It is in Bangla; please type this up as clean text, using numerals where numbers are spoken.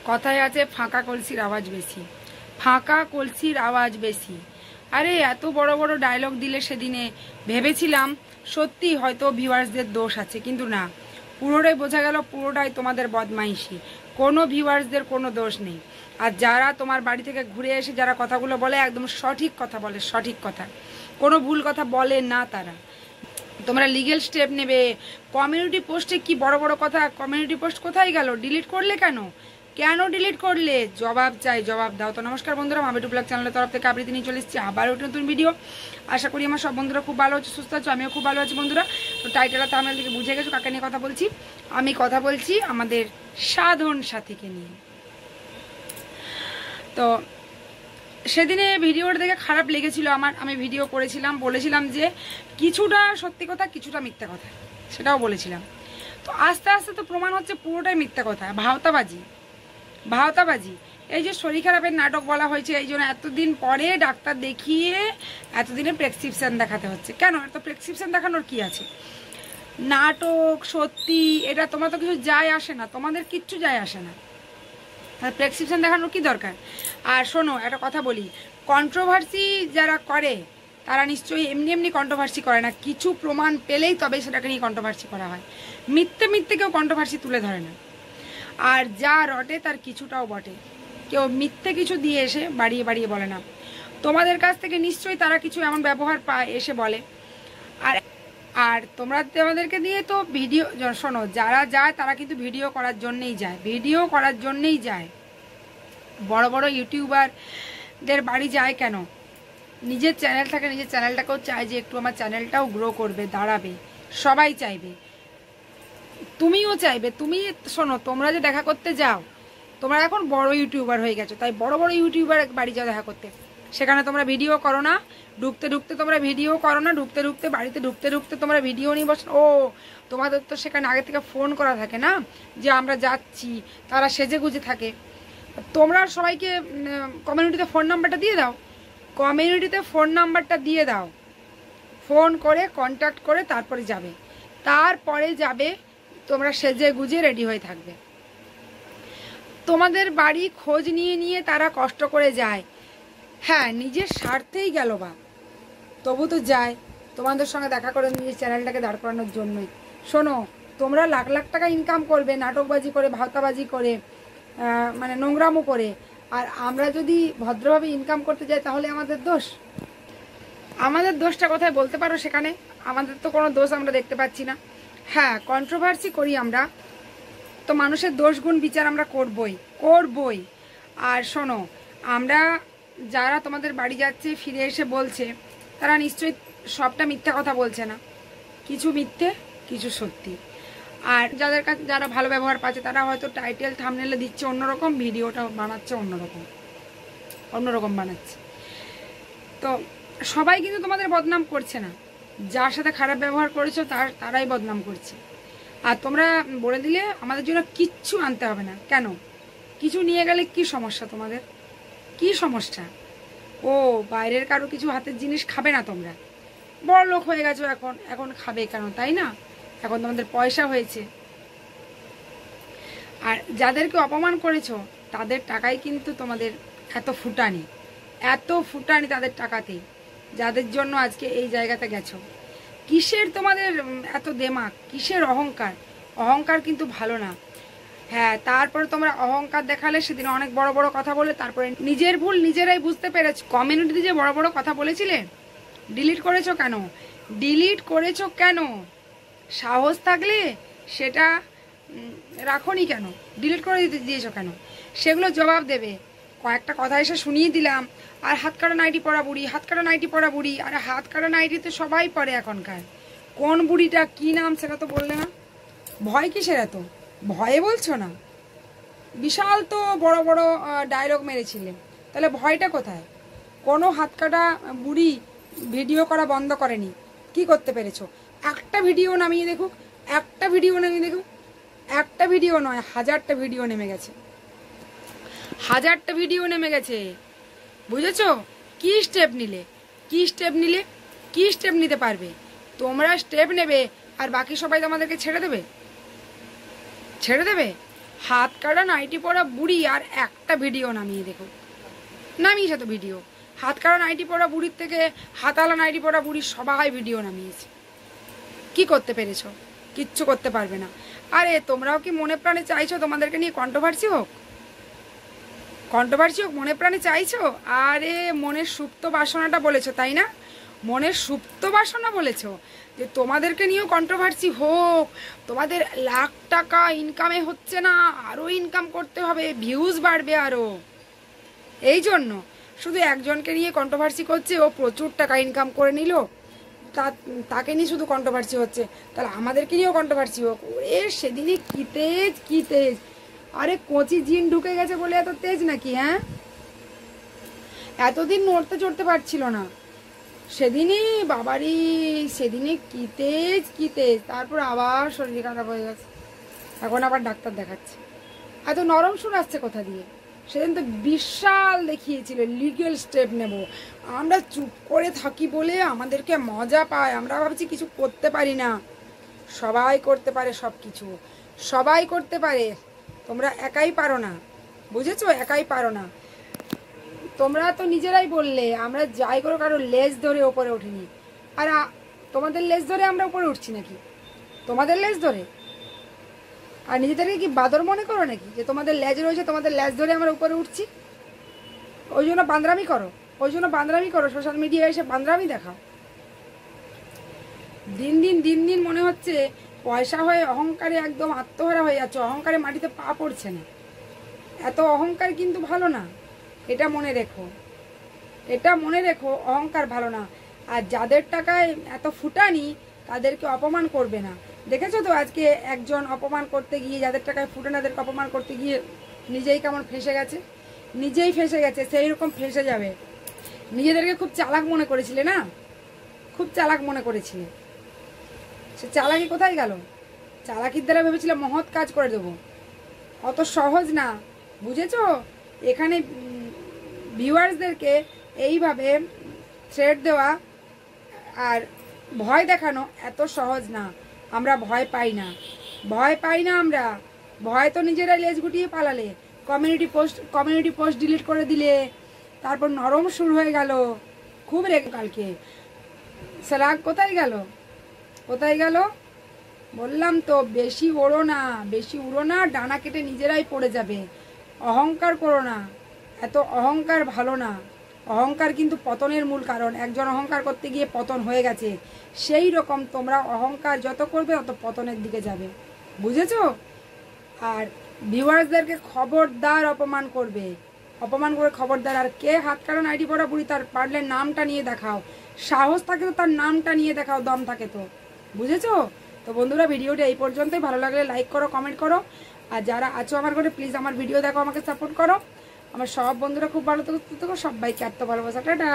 কথায় আছে ফাঁকা কলসির আওয়াজ বেশি, ফাঁকা কলসির আওয়াজ বেশি। আরে এত বড় বড় ডায়লগ দিলে সেদিনে ভেবেছিলাম সত্যি হয়তো ভিউয়ার্সদের দোষ আছে, কিন্তু না, পুরোটাই বোঝা গেল পুরোটাই তোমাদের বদমাইশি। কোনো ভিউয়ার্সদের কোনো দোষ নেই। আর যারা তোমার বাড়ি থেকে ঘুরে এসে যারা কথাগুলো বলে একদম সঠিক কথা বলে, সঠিক কথা, কোনো ভুল কথা বলে না তারা। তোমরা লিগেল স্টেপ নেবে। কমিউনিটি পোস্টে কি বড় বড় কথা, কমিউনিটি পোস্ট কোথায় গেল? ডিলিট করলে কেন? কেন ডিলিট করলে? জবাব চাই, জবাব দাও। তো নমস্কার বন্ধুরা, মাবিটু ব্লগ চ্যানেলের তরফ থেকে আবৃত্তি নিয়ে চলে এসেছি আবার একটা নতুন ভিডিও। আশা করি আমার সব বন্ধুরা খুব ভালো হচ্ছে, সুস্থ আছে, আমিও খুব ভালো আছি বন্ধুরা। তো টাইটেল আর থাম্বনেল থেকে বুঝে গেছো কাকে নিয়ে কথা বলছি। আমি কথা বলছি আমাদের সাধন সাথীকে নিয়ে। তো সেদিনে ভিডিওটা দেখে খারাপ লেগেছিল আমার। আমি ভিডিও করেছিলাম, বলেছিলাম যে কিছুটা সত্যি কথা কিছুটা মিথ্যা কথা, সেটাও বলেছিলাম। তো আস্তে আস্তে তো প্রমাণ হচ্ছে পুরোটাই মিথ্যা কথা, ভাওতাবাজি, ভাওতাবাজি। এই যে শরীর খারাপের নাটক বলা হয়েছে, এই জন্য এতদিন পরে ডাক্তার দেখিয়ে এতদিনে প্রেসক্রিপশন দেখাতে হচ্ছে। কেন? এত প্রেসক্রিপশন দেখানোর কি আছে? নাটক সত্যি এটা তোমার তো কিছু যায় আসে না, তোমাদের কিচ্ছু যায় আসে না, প্রেসক্রিপশন দেখানোর কি দরকার? আর শোনো, একটা কথা বলি, কন্ট্রোভার্সি যারা করে তারা নিশ্চয়ই এমনি এমনি কন্ট্রোভার্সি করে না, কিছু প্রমাণ পেলেই তবে সেটাকে নিয়ে কন্ট্রোভার্সি করা হয়। মিথ্যে মিথ্যে কেউ কন্ট্রোভার্সি তুলে ধরে না। আর যা রটে তার কিছুটাও বটে, কেউ মিথ্যে কিছু দিয়ে এসে বাড়িয়ে বাড়িয়ে বলে না। তোমাদের কাছ থেকে নিশ্চয়ই তারা কিছু এমন ব্যবহার পায় এসে বলে। আর আর তোমরা তোমাদেরকে দিয়ে তো ভিডিও, শোনো, যারা যায় তারা কিন্তু ভিডিও করার জন্যেই যায়, ভিডিও করার জন্যেই যায়। বড় বড় ইউটিউবারদের বাড়ি যায় কেন? নিজের চ্যানেল থাকে, নিজের চ্যানেলটাকেও চায় যে একটু আমার চ্যানেলটাও গ্রো করবে, দাঁড়াবে, সবাই চাইবে, তুমিও চাইবে। তুমি শোনো, তোমরা যে দেখা করতে যাও, তোমরা এখন বড় ইউটিউবার হয়ে গেছো, তাই বড় বড় ইউটিউবার বাড়ি যাও দেখা করতে, সেখানে তোমরা ভিডিও করো না, ঢুকতে ঢুকতে তোমরা ভিডিও করো না, ঢুকতে ঢুকতে বাড়িতে ঢুকতে ঢুকতে তোমরা ভিডিও নিয়ে বসো। ও, তোমাদের তো সেখানে আগে থেকে ফোন করা থাকে না যে আমরা যাচ্ছি, তারা সেজে গুজে থাকে। তোমরা সবাইকে কমিউনিটিতে ফোন নাম্বারটা দিয়ে দাও, কমিউনিটিতে ফোন নাম্বারটা দিয়ে দাও, ফোন করে কন্ট্যাক্ট করে তারপরে যাবে, তারপরে যাবে, তোমরা সেজে গুজে রেডি হয়ে থাকবে। তোমাদের বাড়ি খোঁজ নিয়ে নিয়ে তারা কষ্ট করে যায়, হ্যাঁ নিজের স্বার্থেই গেল বা, তবু তো যায় তোমাদের সঙ্গে দেখা করে নিজের চ্যানেলটাকে দাঁড় করানোর জন্যই। শোনো, তোমরা লাখ লাখ টাকা ইনকাম করবে নাটকবাজি করে, ভাওতাবাজি করে, মানে নোংরামো করে, আর আমরা যদি ভদ্রভাবে ইনকাম করতে যাই তাহলে আমাদের দোষ? আমাদের দোষটা কোথায় বলতে পারো? সেখানে আমাদের তো কোনো দোষ আমরা দেখতে পাচ্ছি না। হ্যাঁ, কন্ট্রোভার্সি করি আমরা, তো মানুষের দোষ গুণ বিচার আমরা করবই করবই। আর শোনো, আমরা যারা তোমাদের বাড়ি যাচ্ছে ফিরে এসে বলছে, তারা নিশ্চয়ই সবটা মিথ্যা কথা বলছে না, কিছু মিথ্যে কিছু সত্যি। আর যাদের কাছে যারা ভালো ব্যবহার পাচ্ছে তারা হয়তো টাইটেল থাম্বনেলে দিচ্ছে অন্যরকম, ভিডিওটা বানাচ্ছে অন্যরকম, অন্যরকম বানাচ্ছে। তো সবাই কিন্তু তোমাদের বদনাম করছে না, যার সাথে খারাপ ব্যবহার করেছো তারাই বদনাম করছে। আর তোমরা বলে দিলে আমাদের জন্য কিচ্ছু আনতে হবে না। কেন? কিছু নিয়ে গেলে কি সমস্যা? তোমাদের কি সমস্যা? ও, বাইরের কারো কিছু হাতের জিনিস খাবে না? তোমরা বড় লোক হয়ে গেছো, এখন এখন খাবে কেন? তাই না? এখন তোমাদের পয়সা হয়েছে। আর যাদেরকে অপমান করেছো তাদের টাকাই কিন্তু তোমাদের এত ফুটানি, এত ফুটানি তাদের টাকাতেই, যাদের জন্য আজকে এই জায়গাতে গেছো। কিসের তোমাদের এত দেমাক, কিসের অহংকার? অহংকার কিন্তু ভালো না। হ্যাঁ, তারপরে তোমরা অহংকার দেখালে সেদিন অনেক বড় বড় কথা বলে, তারপরে নিজের ভুল নিজেরাই বুঝতে পেরেছ। কমিউনিটিতে যে বড় বড় কথা বলেছিলে, ডিলিট করেছো কেন? ডিলিট করেছো কেন? সাহস থাকলে সেটা রাখোনি কেন? ডিলিট করে দিয়েছো কেন? সেগুলো জবাব দেবে। কয়েকটা কথা এসে শুনিয়ে দিলাম, আর হাত কাটা নাইটি পরা বুড়ি, হাত কাটা নাইটি পরা বুড়ি। আরে হাত কাটা নাইটি তো সবাই পরে এখনকার, কোন বুড়িটা কি নাম সেটা তো বললে না। ভয় কিসের এত? ভয়ে বলছো না? বিশাল তো বড় বড় ডায়লগ মেরেছিলে, তাহলে ভয়টা কোথায়? কোনো হাত কাটা বুড়ি ভিডিও করা বন্ধ করেনি। কি করতে পেরেছো? একটা ভিডিও নামিয়ে দেখুক, একটা ভিডিও নামিয়ে দেখুক, একটা ভিডিও নয়, হাজারটা ভিডিও নেমে গেছে, হাজারটা ভিডিও নেমে গেছে। বুঝেছো? কি স্টেপ নিলে, কি স্টেপ নিলে, কি স্টেপ নিতে পারবে? তোমরা স্টেপ নেবে আর বাকি সবাই তোমাদেরকে ছেড়ে দেবে? ছেড়ে দেবে? হাত কাটা নাইটি পরা বুড়ি আর একটা ভিডিও নামিয়ে দেখো, নামিয়েছে তো ভিডিও। হাত কাটা নাইটি পরা বুড়ির থেকে হাতালা নাইটি পরা বুড়ির সবাই ভিডিও নামিয়েছে। কি করতে পেরেছো? কিচ্ছু করতে পারবে না। আরে তোমরাও কি মনে প্রাণে চাইছো তোমাদেরকে নিয়ে কন্ট্রোভার্সি হোক? কন্ট্রোভার্সি হোক মনে প্রাণে চাইছো? আরে মনের সুপ্ত বাসনাটা বলেছো, তাই না? মনের সুপ্ত বাসনা বলেছো যে তোমাদেরকে নিয়েও কন্ট্রোভার্সি হোক, তোমাদের লাখ টাকা ইনকামে হচ্ছে না, আরও ইনকাম করতে হবে, ভিউজ বাড়বে আরও। এই জন্য শুধু একজনকে নিয়ে কন্ট্রোভার্সি করছে, ও প্রচুর টাকা ইনকাম করে নিল, তাকে নিয়ে শুধু কন্ট্রোভার্সি হচ্ছে, তাহলে আমাদেরকে নিয়েও কন্ট্রোভার্সি হোক। ওরে সেদিনই কি তেজ, কি তেজ! আরে কচি জিন ঢুকে গেছে বলে এত তেজ নাকি? হ্যাঁ, এতদিন নড়তে চড়তে পারছিল না, সেদিনই বাবারি, সেদিনই কি তেজ, কি তেজ! তারপর আবার শরীর খারাপ হয়ে গেছে, এখন আবার ডাক্তার দেখাচ্ছে। এত নরম সুর আসছে কোথা দিয়ে? সেদিন তো বিশাল দেখিয়েছিল লিগেল স্টেপ নেব, আমরা চুপ করে থাকি বলে আমাদেরকে মজা পায়, আমরা ভাবছি কিছু করতে পারি না। সবাই করতে পারে, সব কিছু সবাই করতে পারে, তোমরা একাই পারো না, বুঝেছো? একাই পারো না। তোমরা তো নিজেরাই বললে আমরা যাই করো কারো লেজ ধরে ওপরে উঠিনি, আর তোমাদের লেজ ধরে আমরা উপরে উঠছি নাকি? তোমাদের লেজ ধরে? আর নিজেদেরকে কি বাদর মনে করো নাকি যে তোমাদের লেজ রয়েছে, তোমাদের লেজ ধরে আমরা উপরে উঠছি? ওই জন্য বান্দরামি করো, ওই জন্য বান্দরামি করো, সোশ্যাল মিডিয়ায় এসে বান্দরামি দেখাও। দিন দিন দিন দিন মনে হচ্ছে পয়সা হয়ে অহংকারে একদম আত্মহারা হয়ে যাচ্ছে, অহংকারে মাটিতে পা পড়ছে না। এত অহংকার কিন্তু ভালো না, এটা মনে রেখো, এটা মনে রেখো, অহংকার ভালো না। আর যাদের টাকায় এত ফুটানি তাদেরকে অপমান করবে না। দেখেছো তো আজকে একজন অপমান করতে গিয়ে, যাদের টাকায় ফুটানি তাদেরকে অপমান করতে গিয়ে নিজেই কেমন ফেঁসে গেছে, নিজেই ফেঁসে গেছে, সেই রকম ফেঁসে যাবে। নিজেদেরকে খুব চালাক মনে করেছিলে না, খুব চালাক মনে করেছিলে, সে চালাকি কোথায় গেল? চালাকির দ্বারা ভেবেছিলে মহৎ কাজ করে দেবো, অত সহজ না, বুঝেছো? এখানে ভিউয়ার্সদেরকে এইভাবে থ্রেট দেওয়া আর ভয় দেখানো এত সহজ না। আমরা ভয় পাই না, ভয় পাই না আমরা। ভয় তো নিজেরা লেজ গুটিয়ে পালালে, কমিউনিটি পোস্ট ডিলিট করে দিলে, তারপর নরম শুরু হয়ে গেল, খুব রেগে কালকে। রাগ কোথায় গেল? কোথায় গেল? বললাম তো বেশি ওড়ো না, বেশি উড়ো না, ডানা কেটে নিজেরাই পড়ে যাবে। অহংকার করো না, এত অহংকার ভালো না। অহংকার কিন্তু পতনের মূল কারণ। একজন অহংকার করতে গিয়ে পতন হয়ে গেছে, সেই রকম তোমরা অহংকার যত করবে তত পতনের দিকে যাবে, বুঝেছো? আর ভিউয়ার্সদেরকে খবরদার অপমান করবে, অপমান করে খবরদার। আর কে হাত কারণ আইডি পড়া বুড়ি, তার পারলে নামটা নিয়ে দেখাও, সাহস থাকে তো তার নামটা নিয়ে দেখাও, দম থাকে তো, বুঝেছো? তো বন্ধুরা ভিডিওটা এই পর্যন্তই। ভালো লাগলে লাইক করো, কমেন্ট করো, আর যারা আছো আমার ঘরে প্লিজ আমার ভিডিও দেখো, আমাকে সাপোর্ট করো। আমার সব বন্ধুরা খুব ভালো থাকো, সবাইকে এত ভালোবাসা, টাটা।